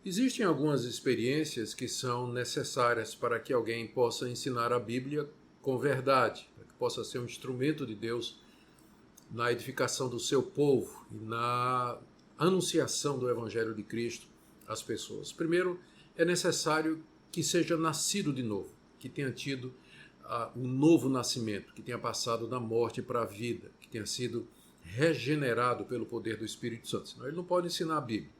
Existem algumas experiências que são necessárias para que alguém possa ensinar a Bíblia com verdade, para que possa ser um instrumento de Deus na edificação do seu povo e na anunciação do Evangelho de Cristo às pessoas. Primeiro, é necessário que seja nascido de novo, que tenha tido um novo nascimento, que tenha passado da morte para a vida, que tenha sido regenerado pelo poder do Espírito Santo. Senão ele não pode ensinar a Bíblia.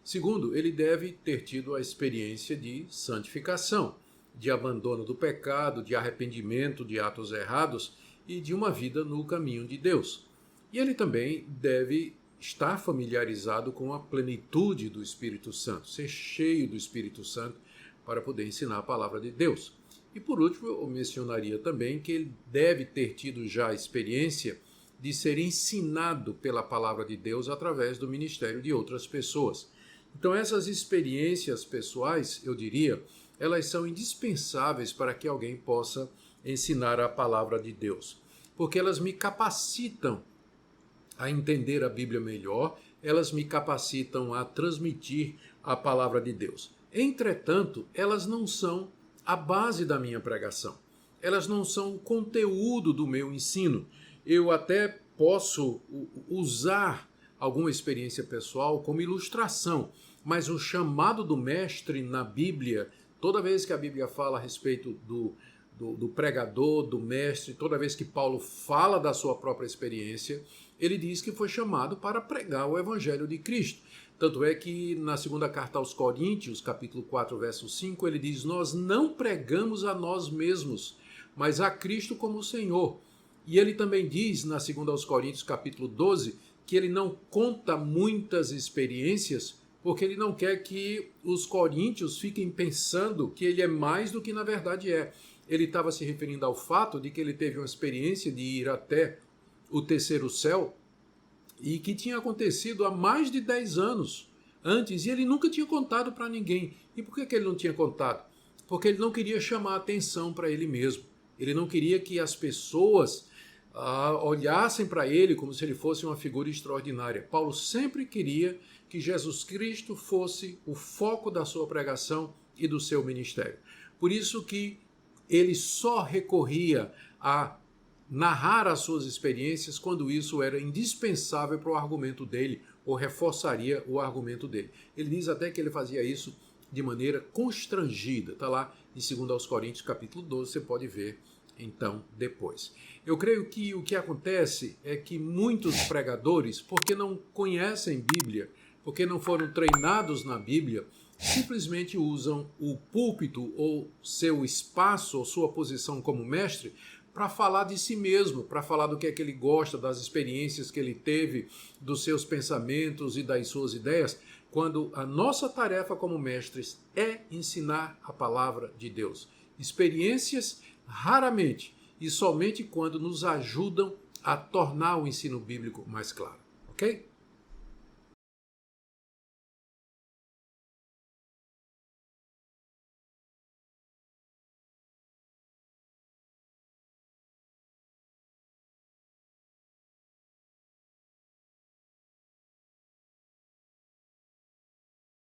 Segundo, ele deve ter tido a experiência de santificação, de abandono do pecado, de arrependimento de atos errados e de uma vida no caminho de Deus. E ele também deve estar familiarizado com a plenitude do Espírito Santo, ser cheio do Espírito Santo para poder ensinar a palavra de Deus. E por último, eu mencionaria também que ele deve ter tido já a experiência de ser ensinado pela palavra de Deus através do ministério de outras pessoas. Então essas experiências pessoais, eu diria, elas são indispensáveis para que alguém possa ensinar a palavra de Deus, porque elas me capacitam a entender a Bíblia melhor, elas me capacitam a transmitir a palavra de Deus. Entretanto, elas não são a base da minha pregação, elas não são o conteúdo do meu ensino. Eu até posso usar alguma experiência pessoal como ilustração, mas o chamado do mestre na Bíblia, toda vez que a Bíblia fala a respeito do pregador, do mestre, toda vez que Paulo fala da sua própria experiência, ele diz que foi chamado para pregar o Evangelho de Cristo. Tanto é que na segunda carta aos Coríntios, capítulo 4, verso 5, ele diz: nós não pregamos a nós mesmos, mas a Cristo como Senhor. E ele também diz, na segunda aos Coríntios, capítulo 12, que ele não conta muitas experiências, porque ele não quer que os coríntios fiquem pensando que ele é mais do que na verdade é. Ele estava se referindo ao fato de que ele teve uma experiência de ir até o terceiro céu e que tinha acontecido há mais de 10 anos antes, e ele nunca tinha contado para ninguém. E por que ele não tinha contado? Porque ele não queria chamar atenção para ele mesmo. Ele não queria que as pessoas olhassem para ele como se ele fosse uma figura extraordinária. Paulo sempre queria que Jesus Cristo fosse o foco da sua pregação e do seu ministério. Por isso que ele só recorria a narrar as suas experiências quando isso era indispensável para o argumento dele, ou reforçaria o argumento dele. Ele diz até que ele fazia isso de maneira constrangida. Está lá em 2 aos Coríntios, capítulo 12, você pode ver então depois. Eu creio que o que acontece é que muitos pregadores, porque não conhecem Bíblia, porque não foram treinados na Bíblia, simplesmente usam o púlpito ou seu espaço ou sua posição como mestre para falar de si mesmo, para falar do que é que ele gosta, das experiências que ele teve, dos seus pensamentos e das suas ideias, quando a nossa tarefa como mestres é ensinar a palavra de Deus. Experiências raramente e somente quando nos ajudam a tornar o ensino bíblico mais claro, ok?